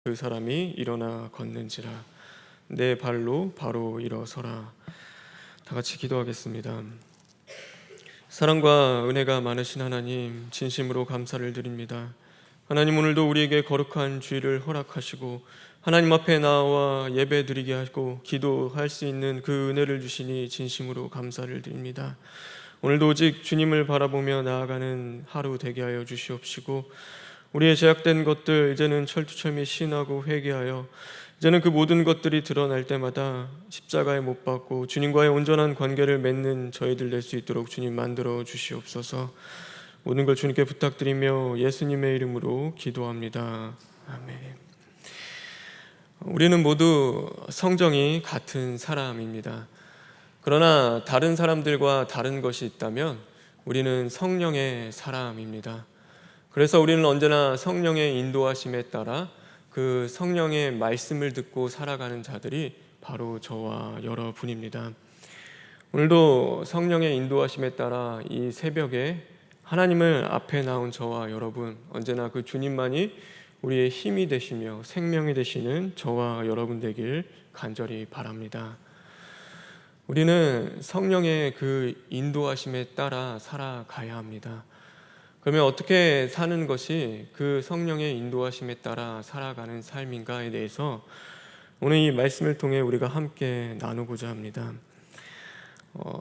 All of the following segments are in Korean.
그 사람이 일어나 걷는지라. 내 발로 바로 일어서라. 다 같이 기도하겠습니다. 사랑과 은혜가 많으신 하나님, 진심으로 감사를 드립니다. 하나님, 오늘도 우리에게 거룩한 주일을 허락하시고 하나님 앞에 나와 예배 드리게 하고 기도할 수 있는 그 은혜를 주시니 진심으로 감사를 드립니다. 오늘도 오직 주님을 바라보며 나아가는 하루 되게 하여 주시옵시고, 우리의 제약된 것들 이제는 철두철미 시인하고 회개하여 이제는 그 모든 것들이 드러날 때마다 십자가에 못 박고 주님과의 온전한 관계를 맺는 저희들 될 수 있도록 주님 만들어 주시옵소서. 모든 걸 주님께 부탁드리며 예수님의 이름으로 기도합니다. 아멘. 우리는 모두 성정이 같은 사람입니다. 그러나 다른 사람들과 다른 것이 있다면 우리는 성령의 사람입니다. 그래서 우리는 언제나 성령의 인도하심에 따라 그 성령의 말씀을 듣고 살아가는 자들이 바로 저와 여러분입니다. 오늘도 성령의 인도하심에 따라 이 새벽에 하나님을 앞에 나온 저와 여러분, 언제나 그 주님만이 우리의 힘이 되시며 생명이 되시는 저와 여러분 되길 간절히 바랍니다. 우리는 성령의 그 인도하심에 따라 살아가야 합니다. 그러면 어떻게 사는 것이 그 성령의 인도하심에 따라 살아가는 삶인가에 대해서 오늘 이 말씀을 통해 우리가 함께 나누고자 합니다.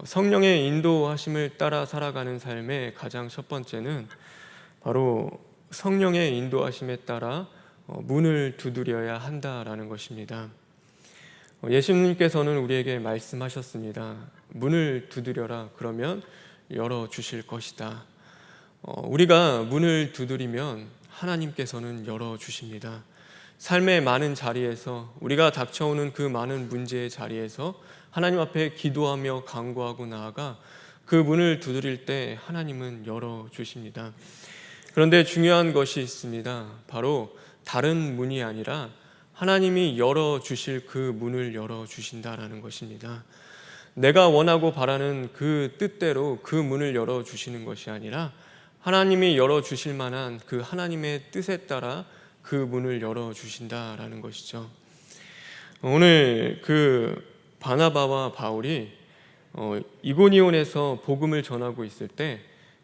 성령의 인도하심을 따라 살아가는 삶의 가장 첫 번째는 바로 성령의 인도하심에 따라 문을 두드려야 한다라는 것입니다. 예수님께서는 우리에게 말씀하셨습니다. 문을 두드려라, 그러면 열어주실 것이다. 우리가 문을 두드리면 하나님께서는 열어주십니다. 삶의 많은 자리에서, 우리가 닥쳐오는 그 많은 문제의 자리에서 하나님 앞에 기도하며 간구하고 나아가 그 문을 두드릴 때 하나님은 열어주십니다. 그런데 중요한 것이 있습니다. 바로 다른 문이 아니라 하나님이 열어주실 그 문을 열어주신다라는 것입니다. 내가 원하고 바라는 그 뜻대로 그 문을 열어주시는 것이 아니라 하나님이 열어주실 만한 그 하나님의 뜻에 따라 그 문을 열어주신다라는 것이죠. 오늘 그 바나바와 바울이 이고니온에서 복음을 전하고 있을 때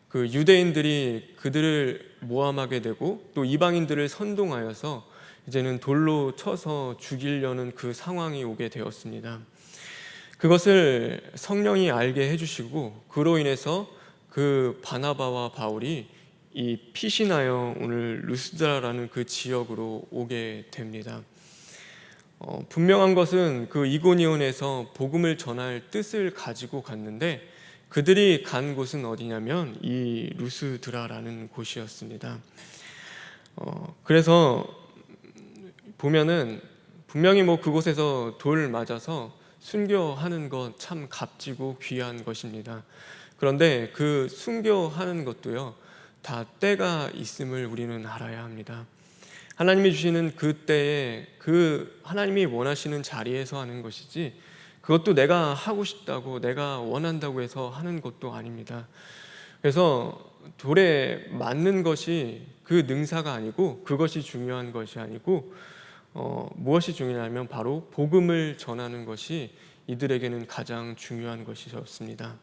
그 유대인들이 그들을 모함하게 되고 또 이방인들을 선동하여서 이제는 돌로 쳐서 죽이려는 그 상황이 오게 되었습니다. 그것을 성령이 알게 해주시고 그로 인해서 그 바나바와 바울이 이 피신하여 오늘 루스드라라는 그 지역으로 오게 됩니다. 분명한 것은 그 이고니온에서 복음을 전할 뜻을 가지고 갔는데 그들이 간 곳은 어디냐면 이 루스드라라는 곳이었습니다. 그래서 보면은 분명히 그곳에서 돌 맞아서 순교하는 것 참 값지고 귀한 것입니다. 그런데 그 순교하는 것도요, 다 때가 있음을 우리는 알아야 합니다. 하나님이 주시는 그 때에 그 하나님이 원하시는 자리에서 하는 것이지, 그것도 내가 하고 싶다고 내가 원한다고 해서 하는 것도 아닙니다. 그래서 돌에 맞는 것이 그 능사가 아니고, 그것이 중요한 것이 아니고 무엇이 중요하냐면 바로 복음을 전하는 것이 이들에게는 가장 중요한 것이었습니다.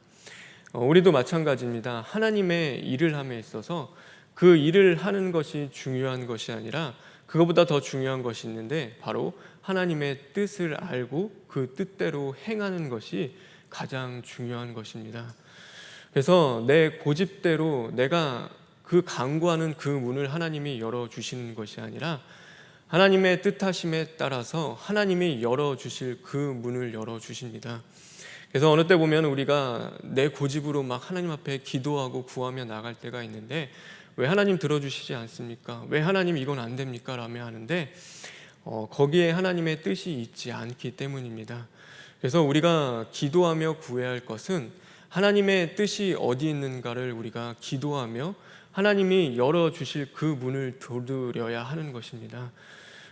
우리도 마찬가지입니다. 하나님의 일을 함에 있어서 그 일을 하는 것이 중요한 것이 아니라 그것보다 더 중요한 것이 있는데 바로 하나님의 뜻을 알고 그 뜻대로 행하는 것이 가장 중요한 것입니다. 그래서 내 고집대로 내가 그 간구하는 그 문을 하나님이 열어주시는 것이 아니라 하나님의 뜻하심에 따라서 하나님이 열어주실 그 문을 열어주십니다. 그래서 어느 때 보면 우리가 내 고집으로 막 하나님 앞에 기도하고 구하며 나갈 때가 있는데 왜 하나님 들어주시지 않습니까? 왜 하나님 이건 안 됩니까? 라며 하는데 거기에 하나님의 뜻이 있지 않기 때문입니다. 그래서 우리가 기도하며 구해야 할 것은 하나님의 뜻이 어디 있는가를 우리가 기도하며 하나님이 열어주실 그 문을 두드려야 하는 것입니다.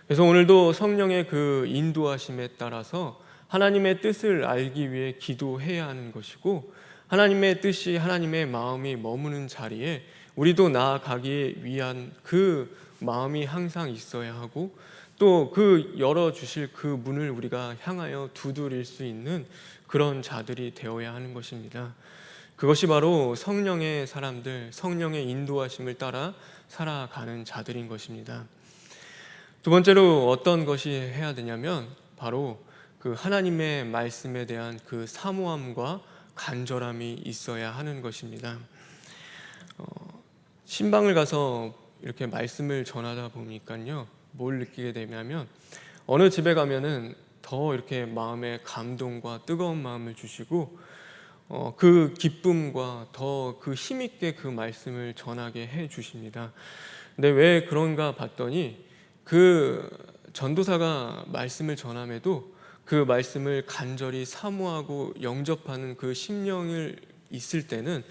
그래서 오늘도 성령의 그 인도하심에 따라서 하나님의 뜻을 알기 위해 기도해야 하는 것이고, 하나님의 뜻이 하나님의 마음이 머무는 자리에 우리도 나아가기 위한 그 마음이 항상 있어야 하고, 또 그 열어주실 그 문을 우리가 향하여 두드릴 수 있는 그런 자들이 되어야 하는 것입니다. 그것이 바로 성령의 사람들, 성령의 인도하심을 따라 살아가는 자들인 것입니다. 두 번째로 어떤 것이 해야 되냐면 바로 그 하나님의 말씀에 대한 그 사모함과 간절함이 있어야 하는 것입니다. 신방을 가서 이렇게 말씀을 전하다 보니까요, 뭘 느끼게 되냐면 어느 집에 가면은 더 이렇게 마음에 감동과 뜨거운 마음을 주시고 그 기쁨과 더 그 힘있게 그 말씀을 전하게 해 주십니다. 근데 왜 그런가 봤더니 그 전도사가 말씀을 전함에도 그 말씀을 간절히 사모하고 영접하는 그 심령을 있을 때는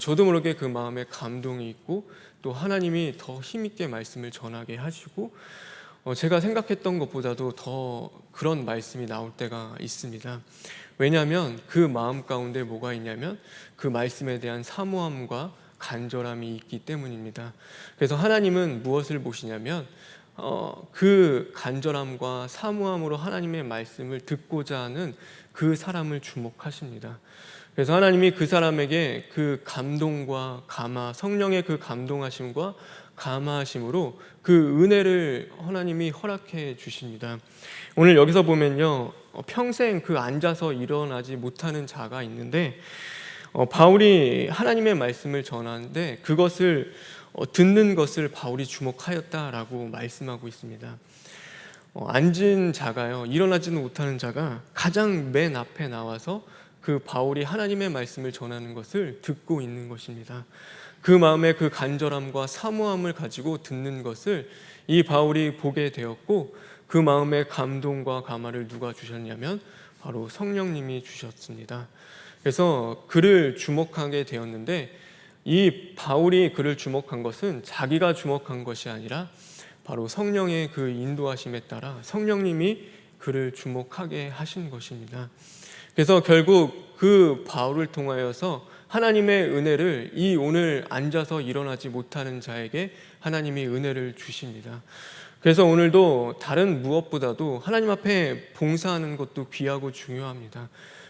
저도 모르게 그 마음에 감동이 있고 또 하나님이 더 힘있게 말씀을 전하게 하시고 제가 생각했던 것보다도 더 그런 말씀이 나올 때가 있습니다. 왜냐하면 그 마음 가운데 뭐가 있냐면 그 말씀에 대한 사모함과 간절함이 있기 때문입니다. 그래서 하나님은 무엇을 보시냐면 그 간절함과 사모함으로 하나님의 말씀을 듣고자 하는 그 사람을 주목하십니다. 그래서 하나님이 그 사람에게 그 감동과 감화, 성령의 그 감동하심과 감화하심으로 그 은혜를 하나님이 허락해 주십니다. 오늘 여기서 보면요, 평생 그 앉아서 일어나지 못하는 자가 있는데 바울이 하나님의 말씀을 전하는데 그것을 듣는 것을 바울이 주목하였다라고 말씀하고 있습니다. 앉은 자가요, 일어나지는 못하는 자가 가장 맨 앞에 나와서 그 바울이 하나님의 말씀을 전하는 것을 듣고 있는 것입니다. 그 마음의 그 간절함과 사모함을 가지고 듣는 것을 이 바울이 보게 되었고 그 마음의 감동과 감화를 누가 주셨냐면 바로 성령님이 주셨습니다. 그래서 그를 주목하게 되었는데 이 바울이 그를 주목한 것은 자기가 주목한 것이 아니라 바로 성령의 그 인도하심에 따라 성령님이 그를 주목하게 하신 것입니다. 그래서 결국 그 바울을 통하여서 하나님의 은혜를 이 오늘 앉아서 일어나지 못하는 자에게 하나님이 은혜를 주십니다. 그래서 오늘도 다른 무엇보다도 하나님 앞에 봉사하는 것도 귀하고 중요합니다.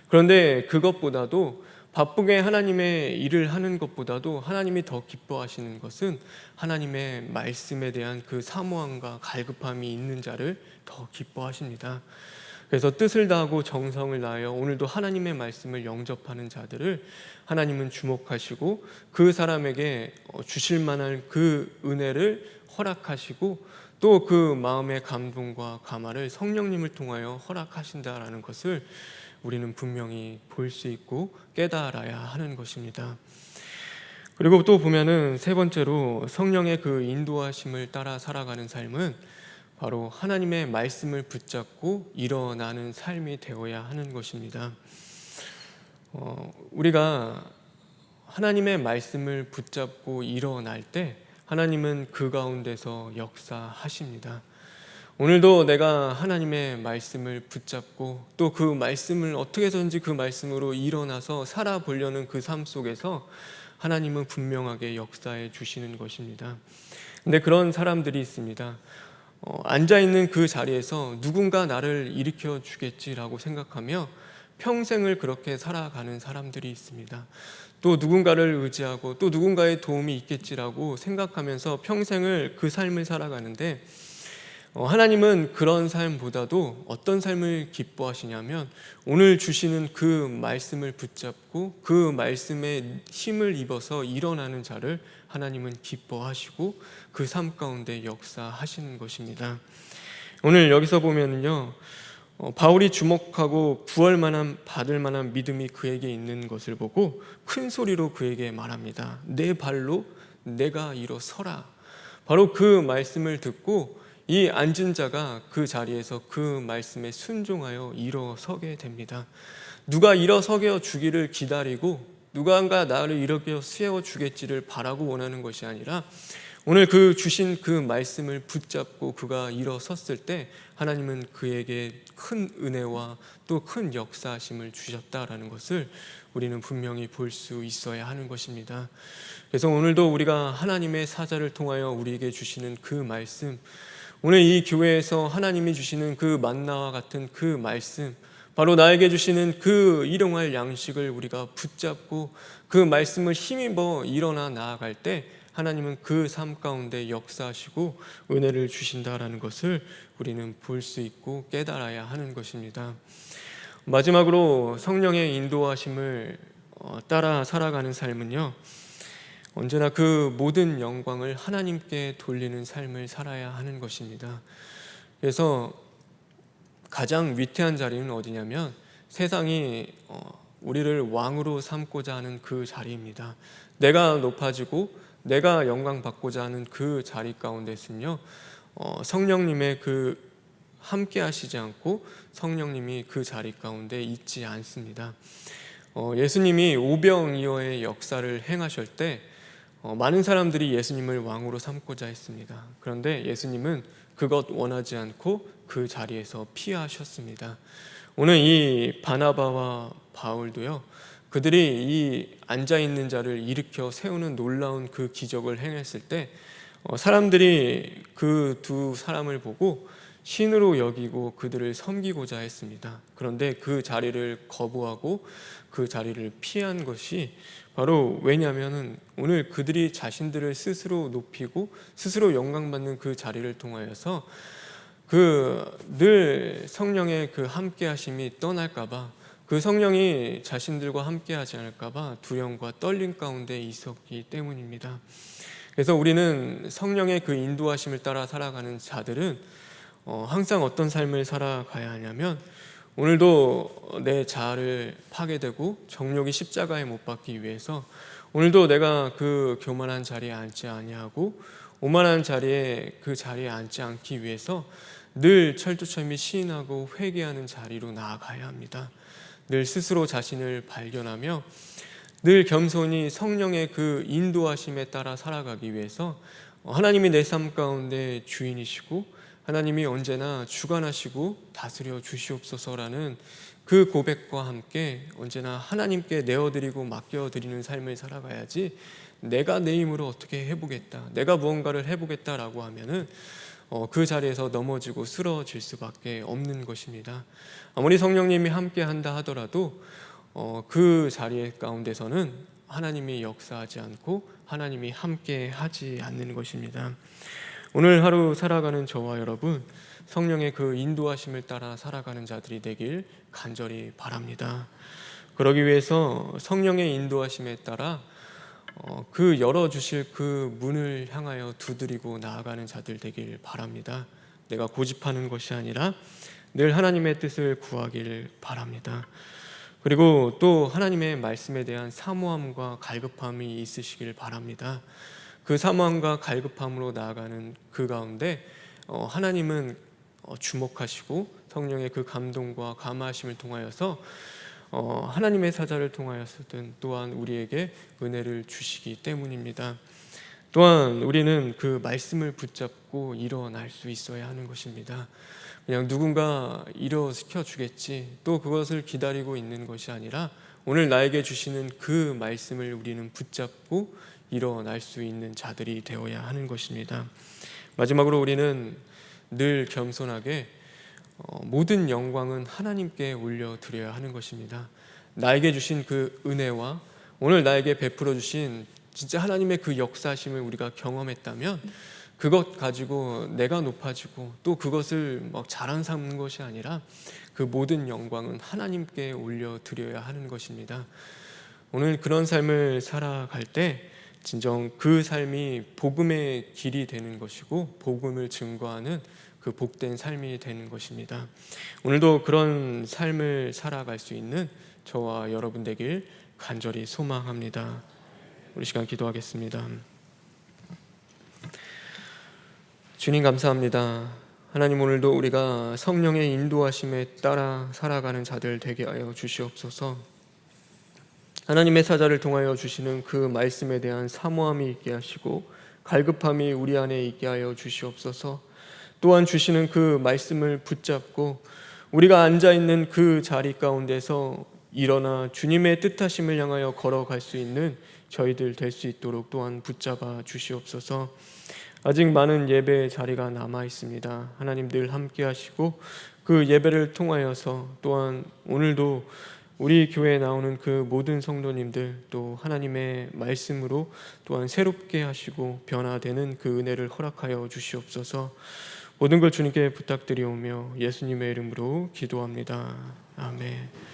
그런데 그것보다도 바쁘게 하나님의 일을 하는 것보다도 하나님이 더 기뻐하시는 것은 하나님의 말씀에 대한 그 사모함과 갈급함이 있는 자를 더 기뻐하십니다. 그래서 뜻을 다하고 정성을 다하여 오늘도 하나님의 말씀을 영접하는 자들을 하나님은 주목하시고 그 사람에게 주실 만한 그 은혜를 허락하시고 또 그 마음의 감동과 감화를 성령님을 통하여 허락하신다라는 것을 우리는 분명히 볼 수 있고 깨달아야 하는 것입니다. 그리고 또 보면은 세 번째로 성령의 그 인도하심을 따라 살아가는 삶은 바로 하나님의 말씀을 붙잡고 일어나는 삶이 되어야 하는 것입니다. 우리가 하나님의 말씀을 붙잡고 일어날 때 하나님은 그 가운데서 역사하십니다. 오늘도 내가 하나님의 말씀을 붙잡고 또 그 말씀을 어떻게 해서든지 그 말씀으로 일어나서 살아보려는 그 삶 속에서 하나님은 분명하게 역사해 주시는 것입니다. 근데 그런 사람들이 있습니다. 앉아있는 그 자리에서 누군가 나를 일으켜 주겠지라고 생각하며 평생을 그렇게 살아가는 사람들이 있습니다. 또 누군가를 의지하고 또 누군가의 도움이 있겠지라고 생각하면서 평생을 그 삶을 살아가는데 하나님은 그런 삶보다도 어떤 삶을 기뻐하시냐면 오늘 주시는 그 말씀을 붙잡고 그 말씀에 힘을 입어서 일어나는 자를 하나님은 기뻐하시고 그 삶 가운데 역사하시는 것입니다. 오늘 여기서 보면은요, 바울이 주목하고 구할 만한 받을 만한 믿음이 그에게 있는 것을 보고 큰 소리로 그에게 말합니다. 내 발로 내가 일어서라. 바로 그 말씀을 듣고 이 앉은 자가 그 자리에서 그 말씀에 순종하여 일어서게 됩니다. 누가 일어서게 주기를 기다리고 누군가 나를 일으켜 세워 주겠지를 바라고 원하는 것이 아니라 오늘 그 주신 그 말씀을 붙잡고 그가 일어섰을 때 하나님은 그에게 큰 은혜와 또 큰 역사하심을 주셨다라는 것을 우리는 분명히 볼 수 있어야 하는 것입니다. 그래서 오늘도 우리가 하나님의 사자를 통하여 우리에게 주시는 그 말씀, 오늘 이 교회에서 하나님이 주시는 그 만나와 같은 그 말씀, 바로 나에게 주시는 그 일용할 양식을 우리가 붙잡고 그 말씀을 힘입어 일어나 나아갈 때 하나님은 그 삶 가운데 역사하시고 은혜를 주신다라는 것을 우리는 볼 수 있고 깨달아야 하는 것입니다. 마지막으로 성령의 인도하심을 따라 살아가는 삶은요, 언제나 그 모든 영광을 하나님께 돌리는 삶을 살아야 하는 것입니다. 그래서 가장 위태한 자리는 어디냐면 세상이 우리를 왕으로 삼고자 하는 그 자리입니다. 내가 높아지고 내가 영광 받고자 하는 그 자리 가운데서는요, 성령님의 그 함께 하시지 않고 성령님이 그 자리 가운데 있지 않습니다. 예수님이 오병이어의 역사를 행하실 때 많은 사람들이 예수님을 왕으로 삼고자 했습니다. 그런데 예수님은 그것 원하지 않고 그 자리에서 피하셨습니다. 오늘 이 바나바와 바울도요, 그들이 이 앉아있는 자를 일으켜 세우는 놀라운 그 기적을 행했을 때 사람들이 그 두 사람을 보고 신으로 여기고 그들을 섬기고자 했습니다. 그런데 그 자리를 거부하고 그 자리를 피한 것이 바로 왜냐하면 오늘 그들이 자신들을 스스로 높이고 스스로 영광받는 그 자리를 통하여서 그 늘 성령의 그 함께 하심이 떠날까봐, 그 성령이 자신들과 함께 하지 않을까봐 두려움과 떨림 가운데 있었기 때문입니다. 그래서 우리는 성령의 그 인도하심을 따라 살아가는 자들은 항상 어떤 삶을 살아가야 하냐면, 오늘도 내 자아를 파괴되고 정욕이 십자가에 못 박기 위해서 오늘도 내가 그 교만한 자리에 앉지 아니하고 오만한 자리에 그 자리에 앉지 않기 위해서 늘 철두철미 시인하고 회개하는 자리로 나아가야 합니다. 늘 스스로 자신을 발견하며 늘 겸손히 성령의 그 인도하심에 따라 살아가기 위해서 하나님이 내 삶 가운데 주인이시고 하나님이 언제나 주관하시고 다스려 주시옵소서라는 그 고백과 함께 언제나 하나님께 내어드리고 맡겨드리는 삶을 살아가야지, 내가 내 힘으로 어떻게 해보겠다, 내가 무언가를 해보겠다라고 하면은 그 자리에서 넘어지고 쓰러질 수밖에 없는 것입니다. 아무리 성령님이 함께 한다 하더라도 그 자리 가운데서는 하나님이 역사하지 않고 하나님이 함께 하지 않는 것입니다. 오늘 하루 살아가는 저와 여러분, 성령의 그 인도하심을 따라 살아가는 자들이 되길 간절히 바랍니다. 그러기 위해서 성령의 인도하심에 따라 그 열어주실 그 문을 향하여 두드리고 나아가는 자들 되길 바랍니다. 내가 고집하는 것이 아니라 늘 하나님의 뜻을 구하길 바랍니다. 그리고 또 하나님의 말씀에 대한 사모함과 갈급함이 있으시길 바랍니다. 그 사모함과 갈급함으로 나아가는 그 가운데 하나님은 주목하시고 성령의 그 감동과 감화하심을 통하여서 하나님의 사자를 통하여서든 또한 우리에게 은혜를 주시기 때문입니다. 또한 우리는 그 말씀을 붙잡고 일어날 수 있어야 하는 것입니다. 그냥 누군가 일어시켜 주겠지, 또 그것을 기다리고 있는 것이 아니라 오늘 나에게 주시는 그 말씀을 우리는 붙잡고 일어날 수 있는 자들이 되어야 하는 것입니다. 마지막으로 우리는 늘 겸손하게 모든 영광은 하나님께 올려드려야 하는 것입니다. 나에게 주신 그 은혜와 오늘 나에게 베풀어 주신 진짜 하나님의 그 역사심을 우리가 경험했다면 그것 가지고 내가 높아지고 또 그것을 막 자랑 삼는 것이 아니라 그 모든 영광은 하나님께 올려드려야 하는 것입니다. 오늘 그런 삶을 살아갈 때 진정 그 삶이 복음의 길이 되는 것이고 복음을 증거하는 그 복된 삶이 되는 것입니다. 오늘도 그런 삶을 살아갈 수 있는 저와 여러분 되길 간절히 소망합니다. 우리 시간 기도하겠습니다. 주님 감사합니다. 하나님, 오늘도 우리가 성령의 인도하심에 따라 살아가는 자들 되게 하여 주시옵소서. 하나님의 사자를 통하여 주시는 그 말씀에 대한 사모함이 있게 하시고 갈급함이 우리 안에 있게 하여 주시옵소서. 또한 주시는 그 말씀을 붙잡고 우리가 앉아있는 그 자리 가운데서 일어나 주님의 뜻하심을 향하여 걸어갈 수 있는 저희들 될 수 있도록 또한 붙잡아 주시옵소서. 아직 많은 예배 자리가 남아 있습니다. 하나님 늘 함께 하시고 그 예배를 통하여서 또한 오늘도 우리 교회에 나오는 그 모든 성도님들 또 하나님의 말씀으로 또한 새롭게 하시고 변화되는 그 은혜를 허락하여 주시옵소서. 모든 걸 주님께 부탁드리오며 예수님의 이름으로 기도합니다. 아멘.